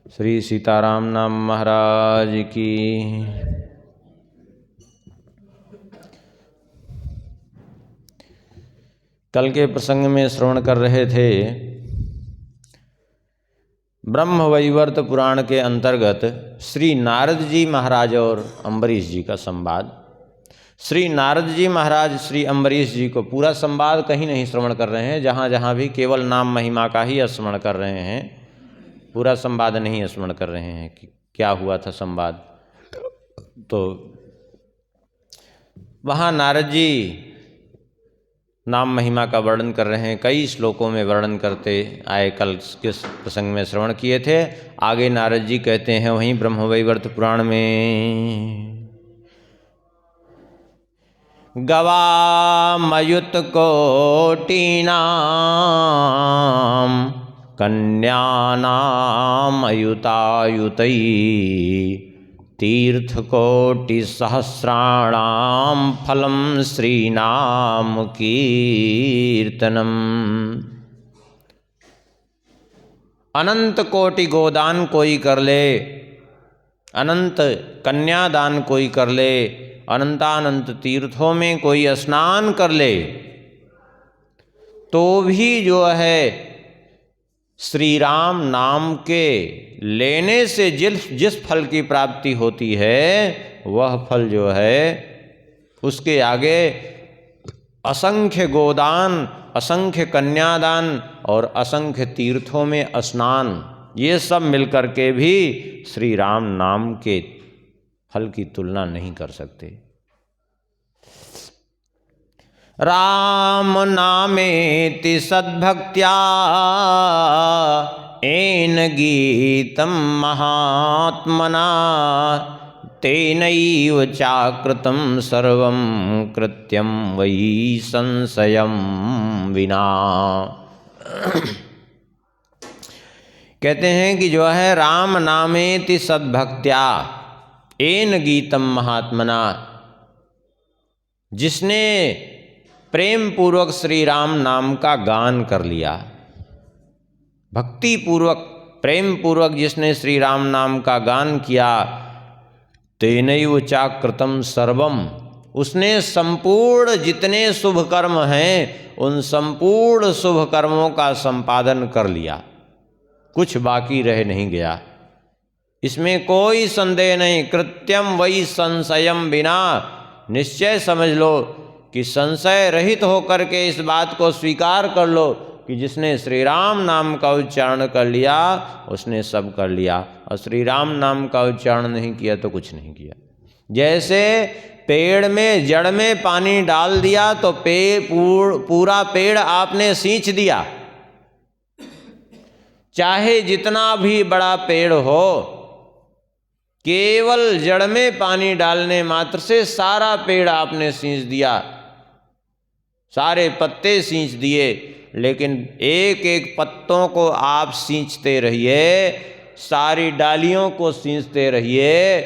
श्री सीताराम नाम महाराज की। कल के प्रसंग में श्रवण कर रहे थे ब्रह्मवैवर्त पुराण के अंतर्गत श्री नारद जी महाराज और अम्बरीश जी का संवाद। श्री नारद जी महाराज श्री अम्बरीश जी को पूरा संवाद कहीं नहीं श्रवण कर रहे हैं, जहाँ जहाँ भी केवल नाम महिमा का ही स्मरण कर रहे हैं, पूरा संवाद नहीं स्मरण कर रहे हैं कि क्या हुआ था संवाद। तो वहाँ नारद जी नाम महिमा का वर्णन कर रहे हैं, कई श्लोकों में वर्णन करते आए, कल के प्रसंग में श्रवण किए थे। आगे नारद जी कहते हैं वहीं ब्रह्मवैवर्त पुराण में, गवामयुत कोटिनाम कन्यानाम अयुतायुतै तीर्थकोटि सहस्राणाम फलम श्रीनाम कीर्तनम। अनंत कोटि गोदान कोई कर ले, अनंत कन्यादान कोई कर ले, अनंतानंत तीर्थों में कोई स्नान कर ले, तो भी जो है श्री राम नाम के लेने से जिस फल की प्राप्ति होती है, वह फल जो है उसके आगे असंख्य गोदान, असंख्य कन्यादान और असंख्य तीर्थों में स्नान, ये सब मिलकर के भी श्री राम नाम के फल की तुलना नहीं कर सकते। राम नामेति सद्भक्त्या एन गीतम महात्मना तेनैव चाकृतं सर्वं कृत्यं वै संशयं विना। कहते हैं कि जो है राम नामेति सद्भक्त्या एन गीतम महात्मना, जिसने प्रेम पूर्वक श्री राम नाम का गान कर लिया, भक्ति पूर्वक प्रेम पूर्वक जिसने श्री राम नाम का गान किया, तेनैव चाकृतं सर्वम, उसने संपूर्ण जितने शुभ कर्म हैं उन संपूर्ण शुभ कर्मों का संपादन कर लिया, कुछ बाकी रह नहीं गया, इसमें कोई संदेह नहीं। कृत्यम वही संशयम बिना, निश्चय समझ लो कि संशय रहित होकर के इस बात को स्वीकार कर लो कि जिसने श्री राम नाम का उच्चारण कर लिया उसने सब कर लिया, और श्री राम नाम का उच्चारण नहीं किया तो कुछ नहीं किया। जैसे पेड़ में जड़ में पानी डाल दिया तो पूरा पेड़ आपने सींच दिया, चाहे जितना भी बड़ा पेड़ हो, केवल जड़ में पानी डालने मात्र से सारा पेड़ आपने सींच दिया, सारे पत्ते सींच दिए, लेकिन एक एक पत्तों को आप सींचते रहिए, सारी डालियों को सींचते रहिए,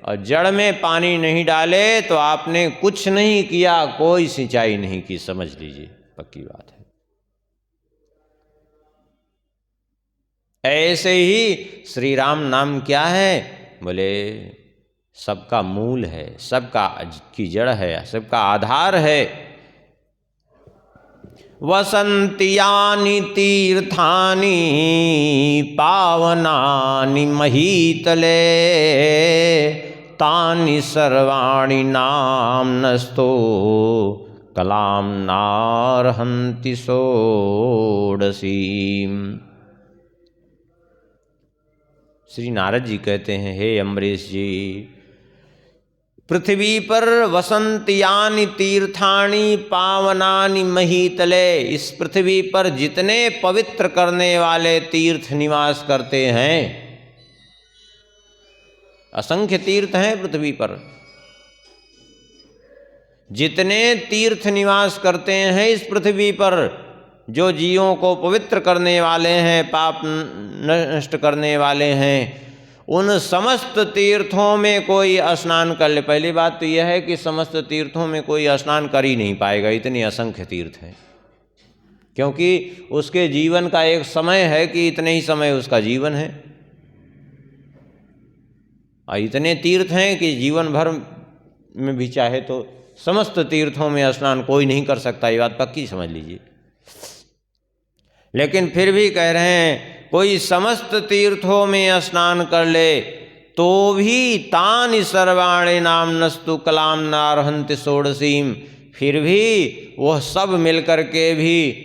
और जड़ में पानी नहीं डाले तो आपने कुछ नहीं किया, कोई सिंचाई नहीं की, समझ लीजिए, पक्की बात है। ऐसे ही श्री राम नाम क्या है? बोले सबका मूल है, सबका की जड़ है, सबका आधार है। वसन्ति यानि तीर्थानि पावनानि महीतले तानि सर्वाणि नाम्नस्तो कलां नार्हन्ति षोडशीम्। श्री नारद जी कहते हैं, हे अम्बरीश जी, पृथ्वी पर वसंतयानि तीर्थानि पावनानि महीतले, इस पृथ्वी पर जितने पवित्र करने वाले तीर्थ निवास करते हैं, असंख्य तीर्थ हैं पृथ्वी पर, जितने तीर्थ निवास करते हैं इस पृथ्वी पर, जो जीवों को पवित्र करने वाले हैं, पाप नष्ट करने वाले हैं, उन समस्त तीर्थों में कोई स्नान कर ले। पहली बात तो यह है कि समस्त तीर्थों में कोई स्नान कर ही नहीं पाएगा, इतनी असंख्य तीर्थ हैं, क्योंकि उसके जीवन का एक समय है कि इतने ही समय उसका जीवन है। और इतने तीर्थ हैं कि जीवन भर में भी चाहे तो समस्त तीर्थों में स्नान कोई नहीं कर सकता, ये बात पक्की समझ लीजिए। लेकिन फिर भी कह रहे हैं कोई समस्त तीर्थों में स्नान कर ले तो भी तानि सर्वाणि नाम्नस्तु कलाम नारहन्ति षोडशीम, फिर भी वह सब मिलकर के भी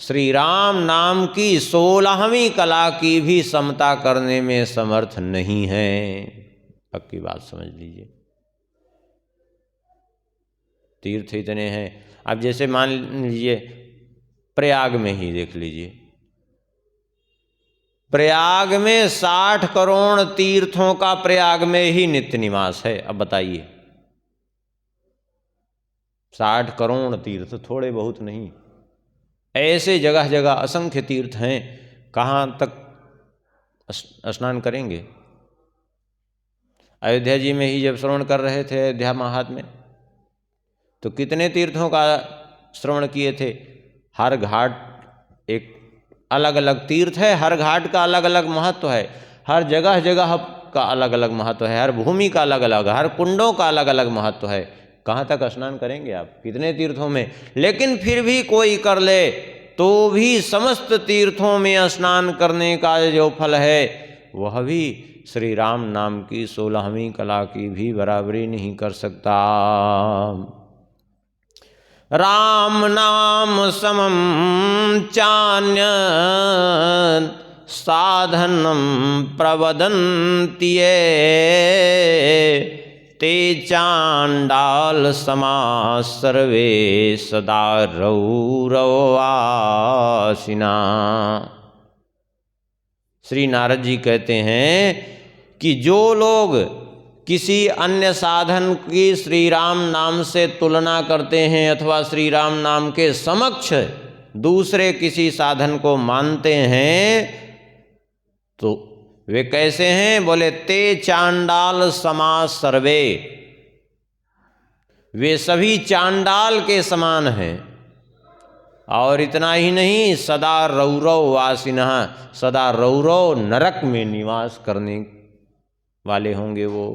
श्री राम नाम की 16वीं कला की भी समता करने में समर्थ नहीं है। पक्की बात समझ लीजिए। तीर्थ इतने हैं, अब जैसे मान लीजिए प्रयाग में ही देख लीजिए, प्रयाग में 60 करोड़ तीर्थों का प्रयाग में ही नित्य निवास है। अब बताइए 60 करोड़ तीर्थ थोड़े बहुत नहीं, ऐसे जगह जगह असंख्य तीर्थ हैं, कहाँ तक स्नान करेंगे। अयोध्या जी में ही जब श्रवण कर रहे थे अयोध्या महात्म्य में, तो कितने तीर्थों का श्रवण किए थे। हर घाट एक अलग अलग तीर्थ है, हर घाट का अलग अलग महत्व है, हर जगह जगह का अलग अलग महत्व है, हर भूमि का अलग अलग, हर कुंडों का अलग अलग महत्व है। कहाँ तक स्नान करेंगे आप, कितने तीर्थों में। लेकिन फिर भी कोई कर ले तो भी समस्त तीर्थों में स्नान करने का जो फल है वह भी श्री राम नाम की 16वीं कला की भी बराबरी नहीं कर सकता। राम नाम समम चान्य साधनम प्रवदन्ति ये ते चांडाल समा सर्वे सदा रौरवासिना। श्री नारद जी कहते हैं कि जो लोग किसी अन्य साधन की श्री राम नाम से तुलना करते हैं अथवा श्री राम नाम के समक्ष दूसरे किसी साधन को मानते हैं तो वे कैसे हैं, बोले ते चांडाल समा सर्वे, वे सभी चांडाल के समान हैं। और इतना ही नहीं, सदा रौरव वासिनः, सदा रौरव नरक में निवास करने वाले होंगे वो।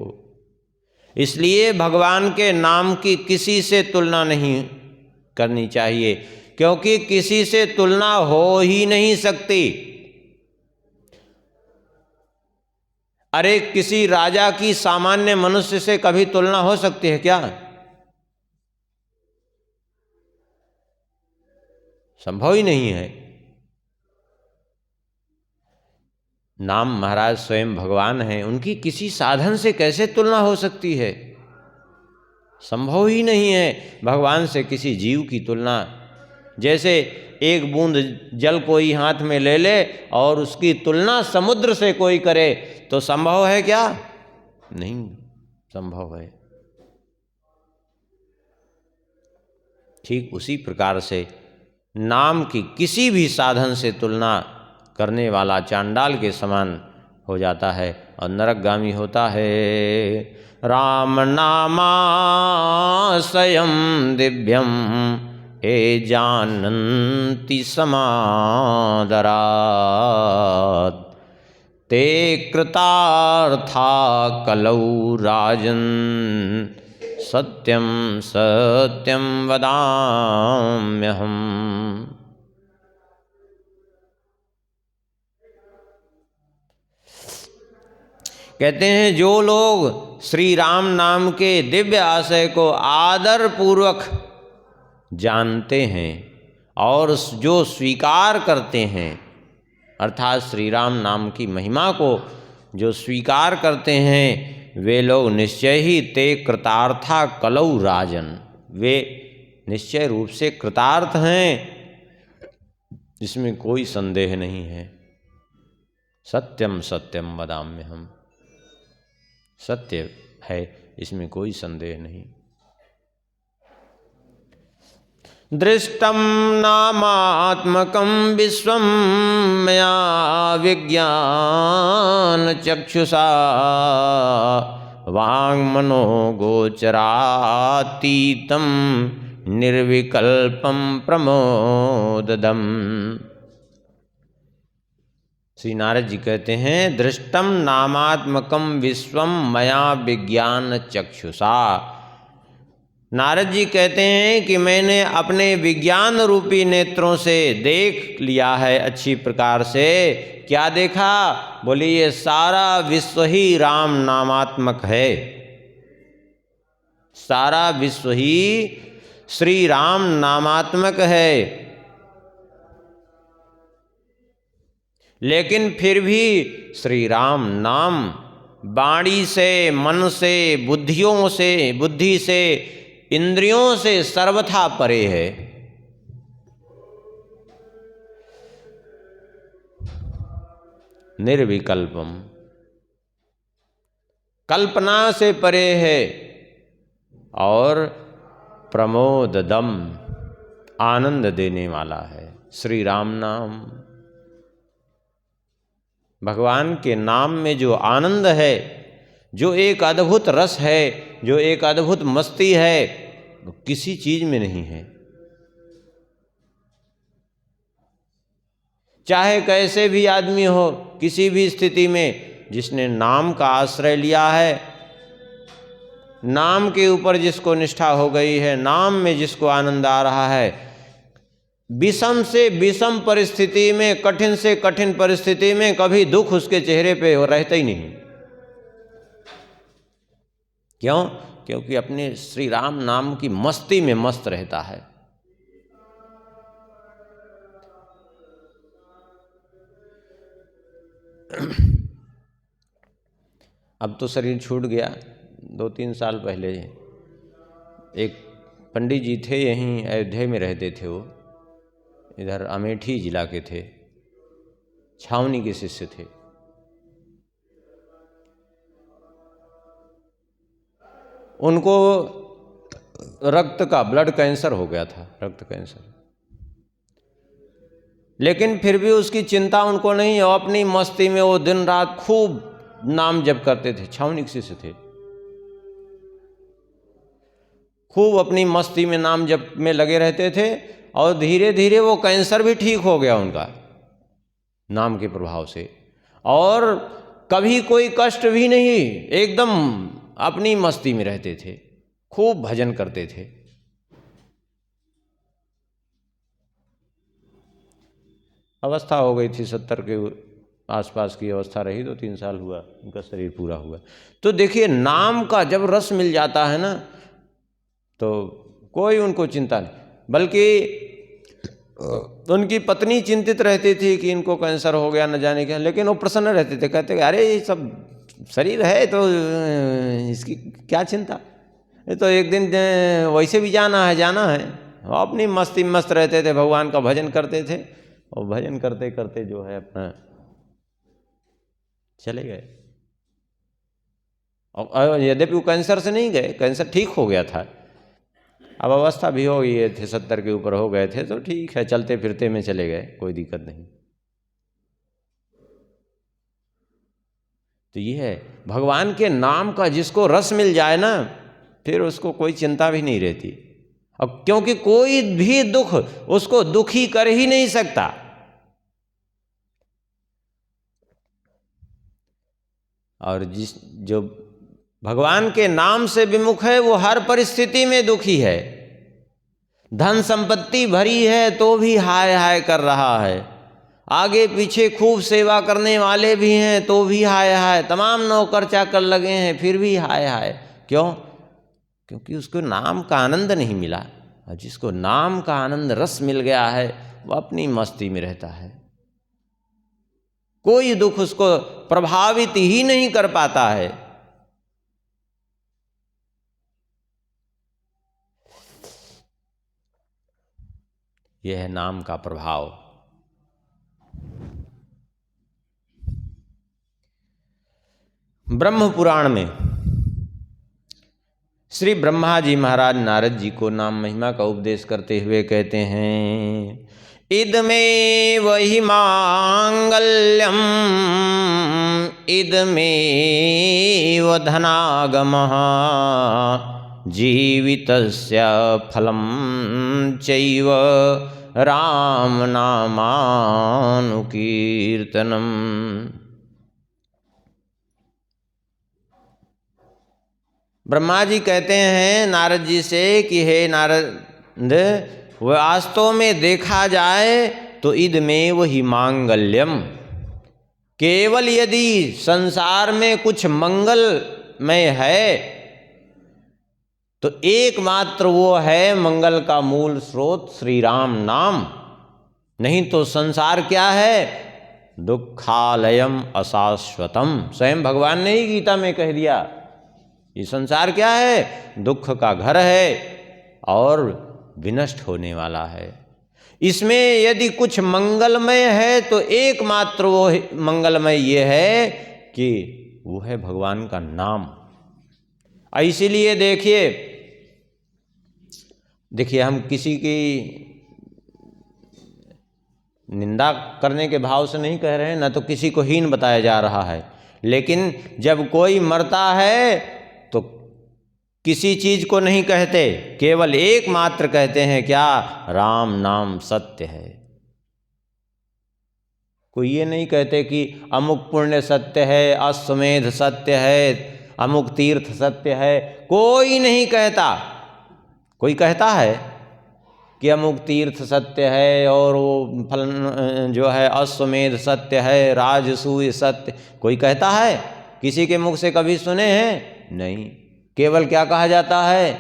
इसलिए भगवान के नाम की किसी से तुलना नहीं करनी चाहिए, क्योंकि किसी से तुलना हो ही नहीं सकती। अरे किसी राजा की सामान्य मनुष्य से कभी तुलना हो सकती है क्या? संभव ही नहीं है। नाम महाराज स्वयं भगवान हैं, उनकी किसी साधन से कैसे तुलना हो सकती है? संभव ही नहीं है भगवान से किसी जीव की तुलना। जैसे एक बूंद जल कोई हाथ में ले ले और उसकी तुलना समुद्र से कोई करे तो संभव है क्या? नहीं संभव है। ठीक उसी प्रकार से नाम की किसी भी साधन से तुलना करने वाला चांडाल के समान हो जाता है और नरकगामी होता है। राम नामाश्रयं दिव्यम ए जानन्ति समादरात् ते कृतार्था कलौ राजन् सत्यम सत्यम वदाम्यहम्। कहते हैं जो लोग श्री राम नाम के दिव्य आशय को आदर पूर्वक जानते हैं और जो स्वीकार करते हैं, अर्थात श्री राम नाम की महिमा को जो स्वीकार करते हैं, वे लोग निश्चय ही ते कृतार्था कलौ राजन, वे निश्चय रूप से कृतार्थ हैं, इसमें कोई संदेह नहीं है। सत्यम सत्यम वदाम्यहम्, सत्य है, इसमें कोई संदेह नहीं। दृष्टम नामात्मकं विश्वं मया विज्ञान चक्षुषा वाङ्मनो गोचरातीतं निर्विकल्पं प्रमोददम्। श्री नारद जी कहते हैं, दृष्टम नामात्मकम विश्वम मया विज्ञान चक्षुषा। नारद जी कहते हैं कि मैंने अपने विज्ञान रूपी नेत्रों से देख लिया है अच्छी प्रकार से। क्या देखा? बोले ये सारा विश्व ही राम नामात्मक है, सारा विश्व ही श्री राम नामात्मक है। लेकिन फिर भी श्री राम नाम वाणी से, मन से, बुद्धि से, इंद्रियों से सर्वथा परे है। निर्विकल्पम, कल्पना से परे है। और प्रमोददम, आनंद देने वाला है श्री राम नाम। भगवान के नाम में जो आनंद है, जो एक अद्भुत रस है, जो एक अद्भुत मस्ती है, वो किसी चीज में नहीं है। चाहे कैसे भी आदमी हो, किसी भी स्थिति में जिसने नाम का आश्रय लिया है, नाम के ऊपर जिसको निष्ठा हो गई है, नाम में जिसको आनंद आ रहा है, विषम से विषम परिस्थिति में, कठिन से कठिन परिस्थिति में कभी दुख उसके चेहरे पे रहता ही नहीं। क्यों? क्योंकि अपने श्री राम नाम की मस्ती में मस्त रहता है। अब तो शरीर छूट गया। 2-3 साल पहले एक पंडित जी थे, यहीं अयोध्या में रहते थे, वो इधर अमेठी जिला के थे, छावनी के शिष्य थे। उनको रक्त का, ब्लड कैंसर हो गया था, रक्त कैंसर। लेकिन फिर भी उसकी चिंता उनको नहीं, और अपनी मस्ती में वो दिन रात खूब नाम जप करते थे। छावनी के शिष्य थे, खूब अपनी मस्ती में नाम जप में लगे रहते थे। और धीरे धीरे वो कैंसर भी ठीक हो गया उनका, नाम के प्रभाव से। और कभी कोई कष्ट भी नहीं, एकदम अपनी मस्ती में रहते थे, खूब भजन करते थे। अवस्था हो गई थी, 70 के आसपास की अवस्था रही। 2-3 साल हुआ उनका शरीर पूरा हुआ। तो देखिए, नाम का जब रस मिल जाता है ना, तो कोई उनको चिंता नहीं। बल्कि उनकी पत्नी चिंतित रहती थी कि इनको कैंसर हो गया, न जाने क्या, लेकिन वो प्रसन्न रहते थे। कहते कि अरे ये सब शरीर है तो इसकी क्या चिंता, ये तो एक दिन वैसे भी जाना है, जाना है। अपनी मस्ती मस्त रहते थे, भगवान का भजन करते थे, और भजन करते करते जो है अपना चले गए। और यद्यपि वो कैंसर से नहीं गए, कैंसर ठीक हो गया था। अब अवस्था भी हो गई थे, 70 के ऊपर हो गए थे, तो ठीक है, चलते फिरते में चले गए, कोई दिक्कत नहीं। तो ये है, भगवान के नाम का जिसको रस मिल जाए ना, फिर उसको कोई चिंता भी नहीं रहती। अब क्योंकि कोई भी दुख उसको दुखी कर ही नहीं सकता। और जो भगवान के नाम से विमुख है, वो हर परिस्थिति में दुखी है। धन संपत्ति भरी है तो भी हाय हाय कर रहा है, आगे पीछे खूब सेवा करने वाले भी हैं तो भी हाय हाय, तमाम नौकर चाकर लगे हैं फिर भी हाय हाय। क्यों? क्योंकि उसको नाम का आनंद नहीं मिला। और जिसको नाम का आनंद रस मिल गया है, वो अपनी मस्ती में रहता है, कोई दुख उसको प्रभावित ही नहीं कर पाता है। यह है नाम का प्रभाव। ब्रह्म पुराण में श्री ब्रह्मा जी महाराज नारद जी को नाम महिमा का उपदेश करते हुए कहते हैं, इदमेव हि मांगल्यम इदमेव धनागमः जीवितस्य फलं चैव राम नामानुकीर्तनम। ब्रह्मा जी कहते हैं नारद जी से कि हे नारद, वास्तव में देखा जाए तो इदमेव ही मांगल्यम, केवल यदि संसार में कुछ मंगलमय है तो एकमात्र वो है मंगल का मूल स्रोत श्री राम नाम। नहीं तो संसार क्या है? दुखालयम अशाश्वतम। स्वयं भगवान ने ही गीता में कह दिया, ये संसार क्या है? दुख का घर है और विनष्ट होने वाला है। इसमें यदि कुछ मंगलमय है तो एकमात्र वो मंगलमय ये है कि वो है भगवान का नाम। इसीलिए देखिए हम किसी की निंदा करने के भाव से नहीं कह रहे हैं, ना तो किसी को हीन बताया जा रहा है, लेकिन जब कोई मरता है तो किसी चीज को नहीं कहते, केवल एकमात्र कहते हैं क्या? राम नाम सत्य है। कोई ये नहीं कहते कि अमुक पुण्य सत्य है, अश्वमेध सत्य है, अमुक तीर्थ सत्य है। कोई नहीं कहता। कोई कहता है कि अमुक तीर्थ सत्य है और वो फलन जो है अश्वमेध सत्य है, राजसूय सत्य। कोई कहता है? किसी के मुख से कभी सुने हैं? नहीं। केवल क्या कहा जाता है?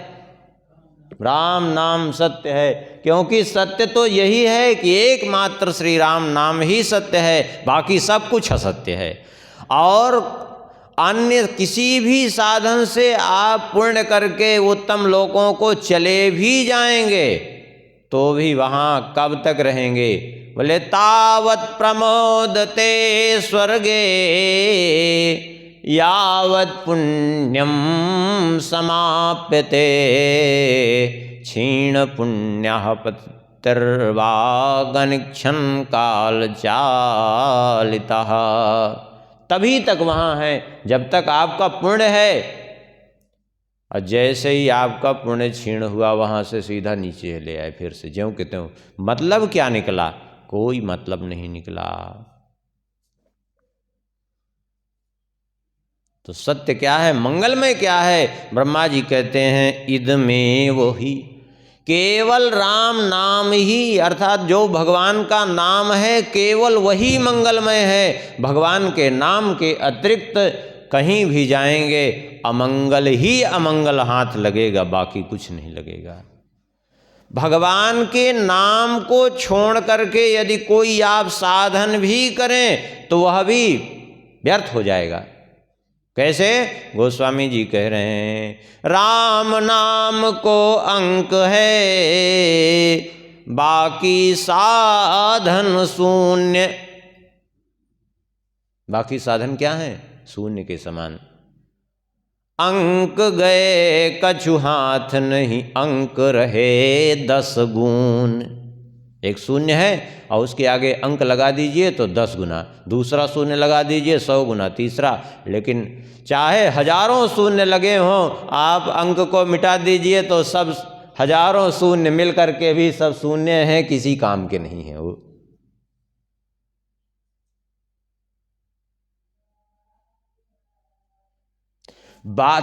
राम नाम सत्य है। क्योंकि सत्य तो यही है कि एकमात्र श्री राम नाम ही सत्य है, बाकी सब कुछ असत्य है। और अन्य किसी भी साधन से आप पुण्य करके उत्तम लोकों को चले भी जाएंगे तो भी वहां कब तक रहेंगे? बोले तावत प्रमोदते स्वर्गे यावत् पुण्यम समाप्यते क्षीण पुण्यः पतिर्वागनिक्षण काल चालितः। तभी तक वहाँ है जब तक आपका पुण्य है, और जैसे ही आपका पुण्य क्षीण हुआ वहाँ से सीधा नीचे ले आए फिर से ज्यों के त्यों। मतलब क्या निकला? कोई मतलब नहीं निकला। तो सत्य क्या है? मंगलमय क्या है? ब्रह्मा जी कहते हैं इदमें वो ही, केवल राम नाम ही, अर्थात जो भगवान का नाम है केवल वही मंगलमय है। भगवान के नाम के अतिरिक्त कहीं भी जाएंगे अमंगल ही अमंगल हाथ लगेगा, बाकी कुछ नहीं लगेगा। भगवान के नाम को छोड़ करके यदि कोई आप साधन भी करें तो वह भी व्यर्थ हो जाएगा। कैसे? गोस्वामी जी कह रहे हैं राम नाम को अंक है, बाकी साधन शून्य। बाकी साधन क्या है? शून्य के समान। अंक गए कछु हाथ नहीं, अंक रहे 10 गुण। एक शून्य है और उसके आगे अंक लगा दीजिए तो 10 गुना, दूसरा शून्य लगा दीजिए 100 गुना, तीसरा। लेकिन चाहे हजारों शून्य लगे हों, आप अंक को मिटा दीजिए तो सब हजारों शून्य मिल करके भी सब शून्य हैं, किसी काम के नहीं है वो।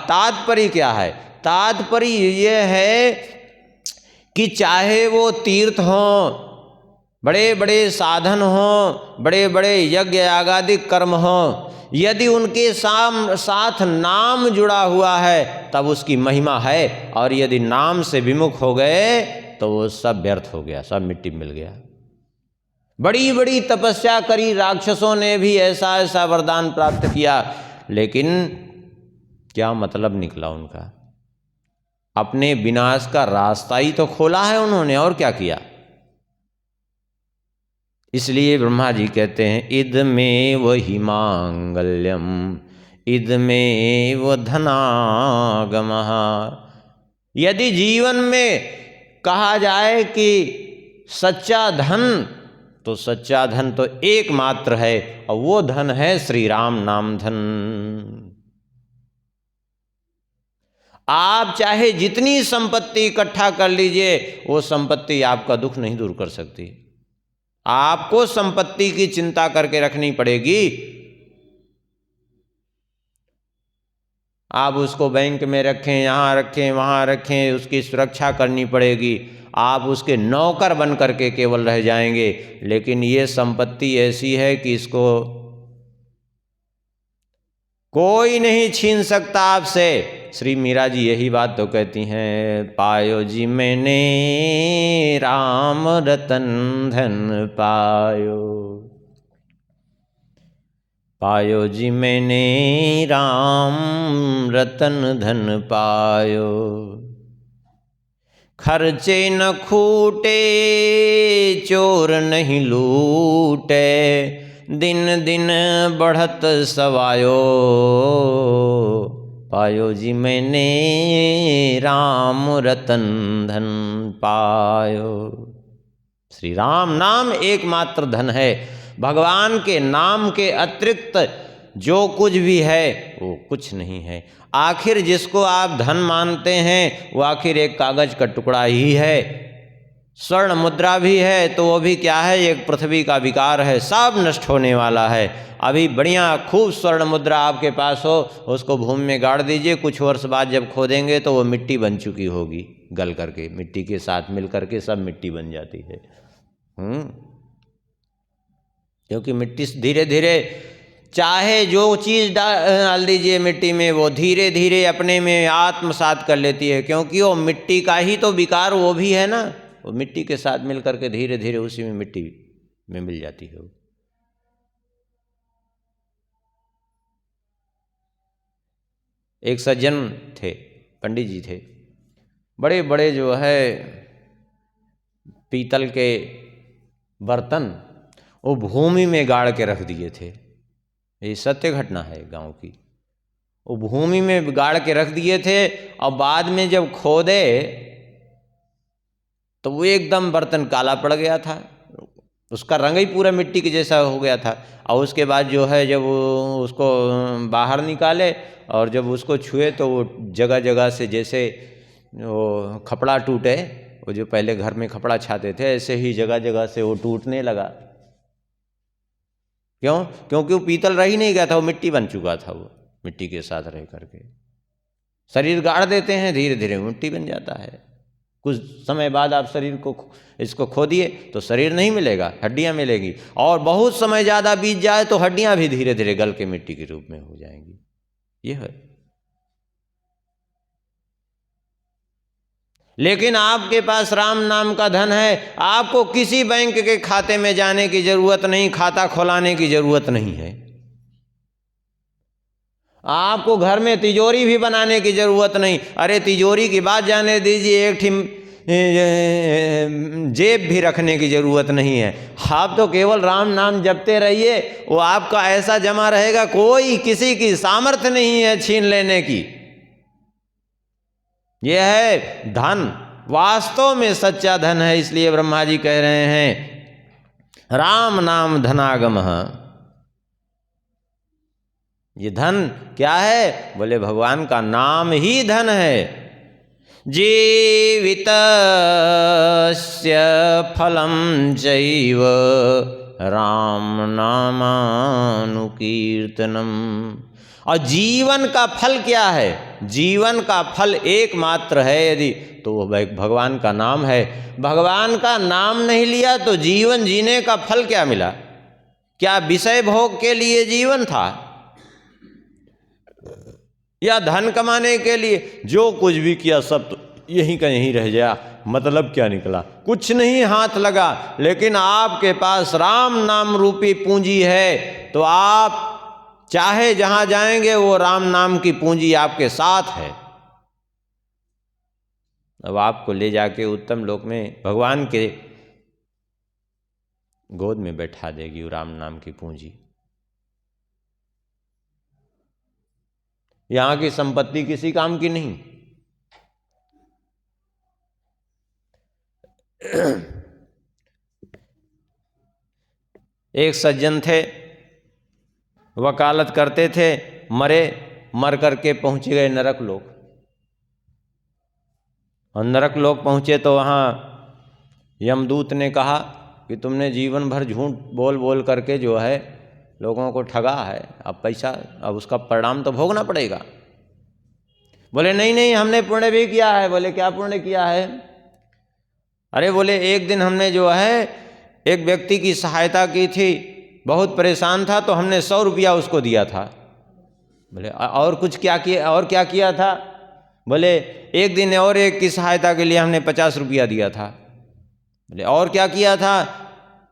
तात्पर्य क्या है? तात्पर्य ये है कि चाहे वो तीर्थ हों, बड़े बड़े साधन हों, बड़े बड़े यज्ञ यागादिक कर्म हों, यदि उनके साथ नाम जुड़ा हुआ है तब उसकी महिमा है। और यदि नाम से विमुख हो गए तो वो सब व्यर्थ हो गया, सब मिट्टी मिल गया। बड़ी बड़ी तपस्या करी, राक्षसों ने भी ऐसा ऐसा वरदान प्राप्त किया, लेकिन क्या मतलब निकला उनका? अपने विनाश का रास्ता ही तो खोला है उन्होंने, और क्या किया? इसलिए ब्रह्मा जी कहते हैं इदमें वही मांगल्यम, इदमें वो धनागमः। यदि जीवन में कहा जाए कि सच्चा धन, तो सच्चा धन तो एकमात्र है, और वो धन है श्री राम नाम धन। आप चाहे जितनी संपत्ति इकट्ठा कर लीजिए, वो संपत्ति आपका दुख नहीं दूर कर सकती। आपको संपत्ति की चिंता करके रखनी पड़ेगी। आप उसको बैंक में रखें, यहाँ रखें, वहाँ रखें, उसकी सुरक्षा करनी पड़ेगी। आप उसके नौकर बन करके केवल रह जाएंगे। लेकिन ये संपत्ति ऐसी है कि इसको कोई नहीं छीन सकता आपसे। श्री मीरा जी यही बात तो कहती हैं, पायो जी मैंने राम रतन धन पायो, पायो जी मैंने राम रतन धन पायो, खर्चे न खूटे चोर नहीं लूटे, दिन दिन बढ़त सवायो, पायो जी मैंने राम रतन धन पायो। श्री राम नाम एकमात्र धन है। भगवान के नाम के अतिरिक्त जो कुछ भी है वो कुछ नहीं है। आखिर जिसको आप धन मानते हैं वो आखिर एक कागज का टुकड़ा ही है। स्वर्ण मुद्रा भी है तो वो भी क्या है, एक पृथ्वी का विकार है, सब नष्ट होने वाला है। अभी बढ़िया खूब स्वर्ण मुद्रा आपके पास हो, उसको भूमि में गाड़ दीजिए, कुछ वर्ष बाद जब खोदेंगे तो वो मिट्टी बन चुकी होगी, गल करके मिट्टी के साथ मिल करके सब मिट्टी बन जाती है। क्योंकि मिट्टी धीरे धीरे, चाहे जो चीज़ डाल दीजिए मिट्टी में, वो धीरे धीरे अपने में आत्मसात कर लेती है। क्योंकि वो मिट्टी का ही तो विकार वो भी है ना, वो मिट्टी के साथ मिल करके धीरे धीरे उसी में मिट्टी में मिल जाती है। एक सज्जन थे, पंडित जी थे, बड़े बड़े जो है पीतल के बर्तन वो भूमि में गाड़ के रख दिए थे। ये सत्य घटना है गांव की। वो भूमि में गाड़ के रख दिए थे और बाद में जब खोदे तो वो एकदम बर्तन काला पड़ गया था, उसका रंग ही पूरा मिट्टी के जैसा हो गया था। और उसके बाद जो है जब वो उसको बाहर निकाले और जब उसको छुए तो वो जगह जगह से जैसे वो खपड़ा टूटे, वो जो पहले घर में खपड़ा छाते थे ऐसे ही जगह जगह से वो टूटने लगा। क्यों? क्योंकि वो पीतल रह ही नहीं गया था, वो मिट्टी बन चुका था। वो मिट्टी के साथ रह करके शरीर गाड़ देते हैं, धीरे धीरे मिट्टी बन जाता है। कुछ समय बाद आप शरीर को इसको खोदिए तो शरीर नहीं मिलेगा, हड्डियां मिलेगी। और बहुत समय ज़्यादा बीत जाए तो हड्डियां भी धीरे धीरे गल के मिट्टी के रूप में हो जाएंगी। ये है। लेकिन आपके पास राम नाम का धन है, आपको किसी बैंक के खाते में जाने की जरूरत नहीं, खाता खोलाने की जरूरत नहीं है। आपको घर में तिजोरी भी बनाने की जरूरत नहीं। अरे तिजोरी की बात जाने दीजिए, एक जेब भी रखने की जरूरत नहीं है। आप तो केवल राम नाम जपते रहिए, वो आपका ऐसा जमा रहेगा, कोई किसी की सामर्थ्य नहीं है छीन लेने की। यह है धन, वास्तव में सच्चा धन है। इसलिए ब्रह्मा जी कह रहे हैं राम नाम धनागम। ये धन क्या है? बोले भगवान का नाम ही धन है। जीवितस्य फलम चैव राम नामानुकीर्तनम। और जीवन का फल क्या है? जीवन का फल एकमात्र है यदि तो वो भगवान का नाम है। भगवान का नाम नहीं लिया तो जीवन जीने का फल क्या मिला? क्या विषय भोग के लिए जीवन था या धन कमाने के लिए? जो कुछ भी किया सब तो यहीं का यहीं रह गया। मतलब क्या निकला? कुछ नहीं हाथ लगा। लेकिन आपके पास राम नाम रूपी पूंजी है तो आप चाहे जहां जाएंगे वो राम नाम की पूंजी आपके साथ है। अब आपको ले जाके उत्तम लोक में भगवान के गोद में बैठा देगी वो राम नाम की पूंजी। यहां की संपत्ति किसी काम की नहीं। एक सज्जन थे, वकालत करते थे, मर करके पहुंच गए नरक लोक। और नरक लोक पहुँचे तो वहाँ यमदूत ने कहा कि तुमने जीवन भर झूठ बोल बोल करके जो है लोगों को ठगा है, अब पैसा, अब उसका परिणाम तो भोगना पड़ेगा। बोले नहीं नहीं, हमने पुण्य भी किया है। बोले क्या पुण्य किया है? अरे बोले एक दिन हमने जो है एक व्यक्ति की सहायता की थी, बहुत परेशान था तो हमने 100 रुपया उसको दिया था। बोले और कुछ क्या किया, और क्या किया था? बोले एक दिन और एक की सहायता के लिए हमने 50 रुपया दिया था। बोले और क्या किया था?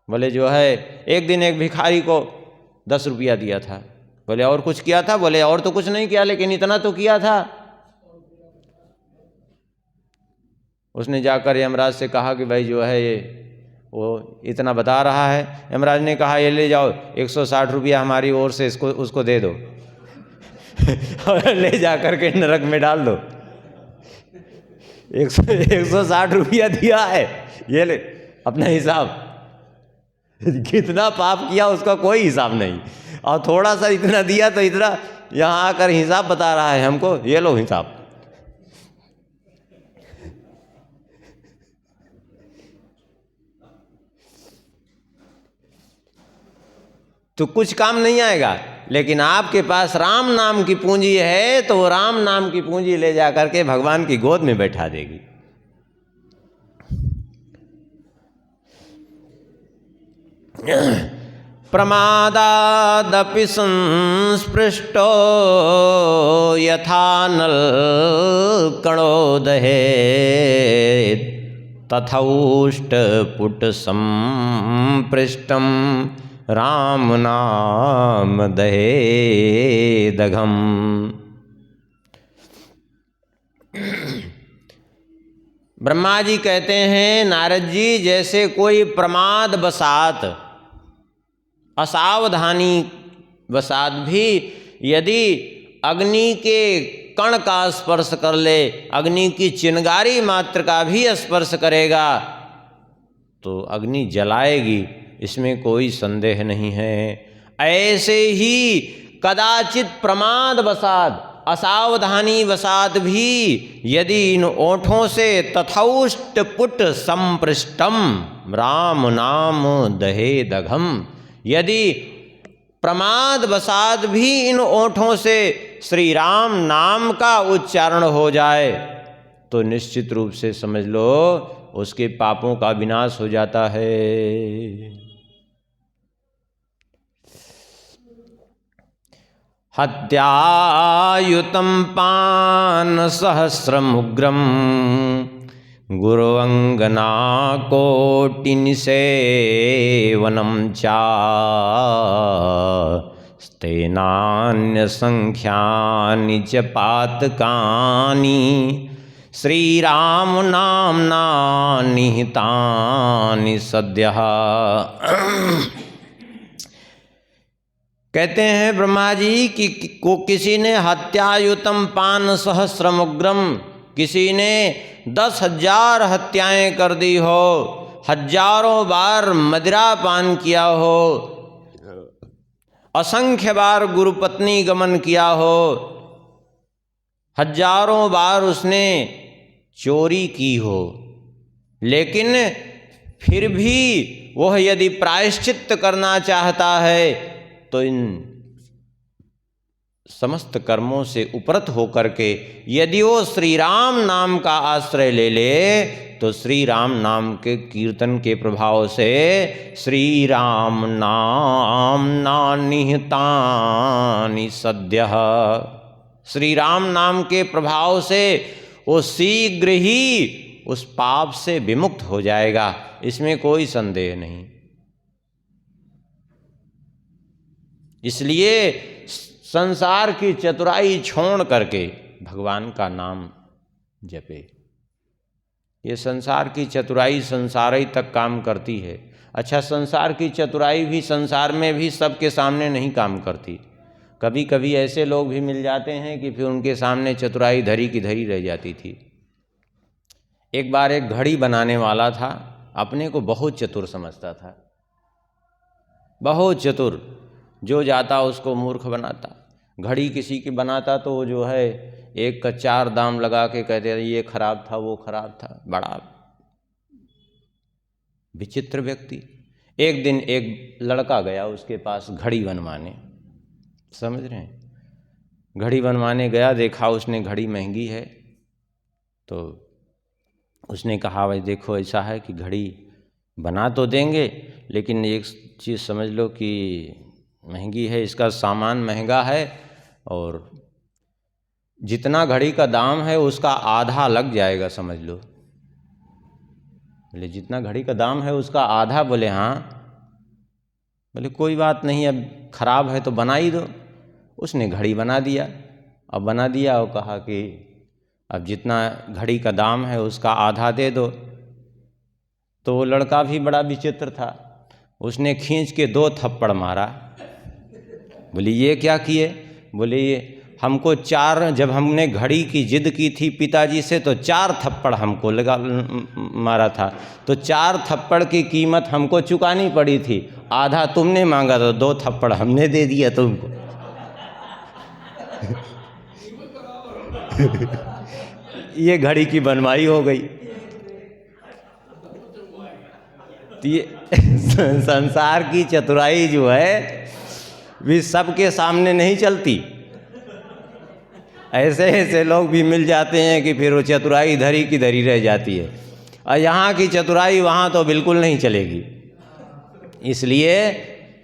बोले जो है एक दिन एक भिखारी को 10 रुपया दिया था। बोले और कुछ किया था? बोले और तो कुछ नहीं किया, लेकिन इतना तो किया था। उसने जाकर यमराज से कहा कि भाई जो है ये वो इतना बता रहा है। यमराज ने कहा ये ले जाओ, 160 रुपया हमारी ओर से इसको उसको दे दो और ले जा करके नरक में डाल दो। 160 रुपया दिया है, ये ले अपना हिसाब। कितना पाप किया उसका कोई हिसाब नहीं, और थोड़ा सा इतना दिया तो इतना यहाँ आकर हिसाब बता रहा है हमको, ये लो हिसाब। तो कुछ काम नहीं आएगा, लेकिन आपके पास राम नाम की पूंजी है तो वो राम नाम की पूंजी ले जा करके भगवान की गोद में बैठा देगी। प्रमादादपि संस्पृष्टो यथा नलकणोदहेत् तथौष्टपुट संपृष्टं राम नाम दहेदघम्। ब्रह्मा जी कहते हैं नारद जी, जैसे कोई प्रमाद बसात, असावधानी वसात भी यदि अग्नि के कण का स्पर्श कर ले, अग्नि की चिंगारी मात्र का भी स्पर्श करेगा तो अग्नि जलाएगी, इसमें कोई संदेह नहीं है। ऐसे ही कदाचित प्रमाद वसात, असावधानी वसात भी यदि इन ओठों से तथौष्टपुट संपृष्टम राम नाम दहेदघम्, यदि प्रमाद वसात भी इन ओठों से श्री राम नाम का उच्चारण हो जाए तो निश्चित रूप से समझ लो उसके पापों का विनाश हो जाता है। हत्यायुतं पान सहस्रमुग्रम गुरुअंगना कोटिनिसेवनं चा स्तेनान्य संख्यानि च पातकानि श्रीराम नाम्ना निहितानि सद्यः। कहते हैं ब्रह्मा जी कि किसी ने हत्यायुतम पान सहस्रमुग्रम, किसी ने 10,000 हत्याएं कर दी हो, हजारों बार मदिरा पान किया हो, असंख्य बार गुरुपत्नी गमन किया हो, हजारों बार उसने चोरी की हो, लेकिन फिर भी वह यदि प्रायश्चित्त करना चाहता है तो इन समस्त कर्मों से उपरत होकर के यदि वो श्री राम नाम का आश्रय ले ले तो श्री राम नाम के कीर्तन के प्रभाव से श्री राम नाम निहितानि सद्यः, श्री राम नाम के प्रभाव से वो शीघ्र ही उस पाप से विमुक्त हो जाएगा, इसमें कोई संदेह नहीं। इसलिए संसार की चतुराई छोड़ करके भगवान का नाम जपे। ये संसार की चतुराई संसार ही तक काम करती है। अच्छा, संसार की चतुराई भी संसार में भी सबके सामने नहीं काम करती। कभी कभी ऐसे लोग भी मिल जाते हैं कि फिर उनके सामने चतुराई धरी की धरी रह जाती थी। एक बार एक घड़ी बनाने वाला था, अपने को बहुत चतुर समझता था, बहुत चतुर, जो जाता उसको मूर्ख बनाता। घड़ी किसी की बनाता तो वो जो है एक का 4 दाम लगा के कहते ये खराब था, वो खराब था। बड़ा विचित्र व्यक्ति। एक दिन एक लड़का गया उसके पास घड़ी बनवाने, समझ रहे हैं, घड़ी बनवाने गया, देखा उसने घड़ी महंगी है, तो उसने कहा भाई देखो ऐसा है कि घड़ी बना तो देंगे लेकिन एक चीज़ समझ लो कि महंगी है, इसका सामान महंगा है और जितना घड़ी का दाम है उसका आधा लग जाएगा, समझ लो। बोले जितना घड़ी का दाम है उसका आधा? बोले हाँ। बोले कोई बात नहीं, अब ख़राब है तो बना ही दो। उसने घड़ी बना दिया। अब बना दिया और कहा कि अब जितना घड़ी का दाम है उसका आधा दे दो। तो वो लड़का भी बड़ा विचित्र था, उसने खींच के 2 थप्पड़ मारा। बोले ये क्या किए? बोले ये हमको 4, जब हमने घड़ी की जिद की थी पिताजी से तो 4 थप्पड़ हमको मारा था, तो 4 थप्पड़ की कीमत हमको चुकानी पड़ी थी, आधा तुमने मांगा तो 2 थप्पड़ हमने दे दिया तुमको। ये घड़ी की बनवाई हो गई। तो ये संसार की चतुराई जो है भी सबके सामने नहीं चलती। ऐसे ऐसे लोग भी मिल जाते हैं कि फिर वो चतुराई धरी की धरी रह जाती है, और यहाँ की चतुराई वहाँ तो बिल्कुल नहीं चलेगी। इसलिए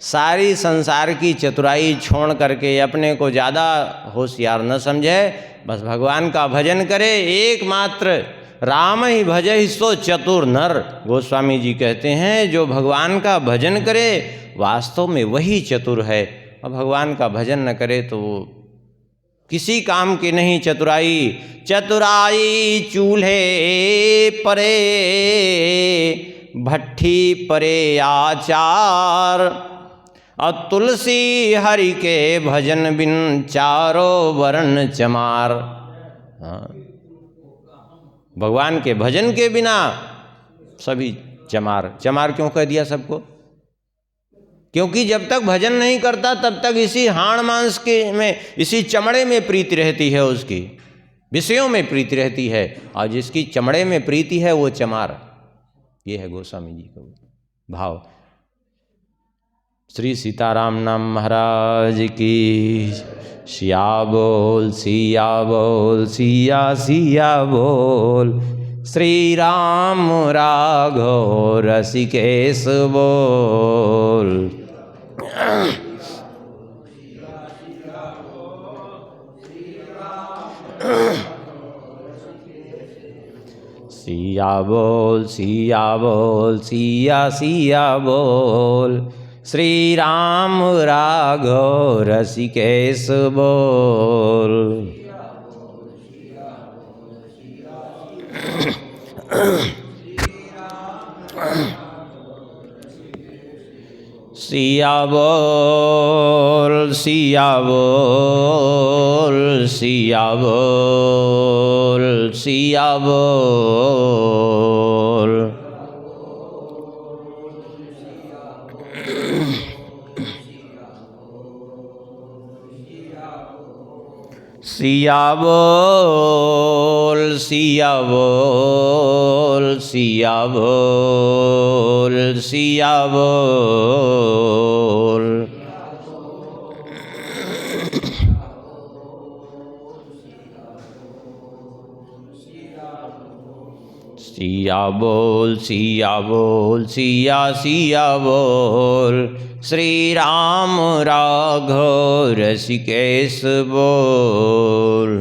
सारी संसार की चतुराई छोड़ करके अपने को ज़्यादा होशियार न समझे, बस भगवान का भजन करे। एकमात्र राम ही भजहि सो चतुर नर, गोस्वामी जी कहते हैं जो भगवान का भजन करे वास्तव में वही चतुर है, और भगवान का भजन न करे तो किसी काम की नहीं चतुराई। चतुराई चूल्हे परे, भट्ठी परे आचार, और तुलसी हरि के भजन बिन चारों वर्ण चमार। हाँ, भगवान के भजन के बिना सभी चमार। चमार क्यों कह दिया सबको? क्योंकि जब तक भजन नहीं करता तब तक इसी हाड़ मांस के में, इसी चमड़े में प्रीति रहती है, उसकी विषयों में प्रीति रहती है, और जिसकी चमड़े में प्रीति है वो चमार। ये है गोस्वामी जी का भाव। श्री सीताराम नाम महाराज की। सिया बोल सिया बोल, सिया सिया बोल, श्री राम राघव रसिकेश बोल। सिया बोल सिया बोल, सिया सिया बोल, श्री राम राघव रसिकेश बोल। सिया बोल सिया बोल, सिया बोल सिया बोल। सिया बोल सिया बोल, सिया बोल सिया बोल। सिया बोल सिया बोल, सिया सिया बोल, श्री राम राघव रसिकेश बोल।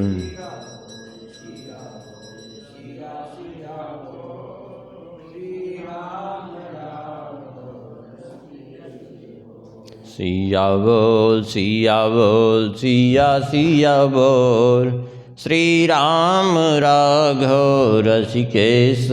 सिया बोल सिया बोल, सिया सिया बोल, श्री राम राघव रसिकेश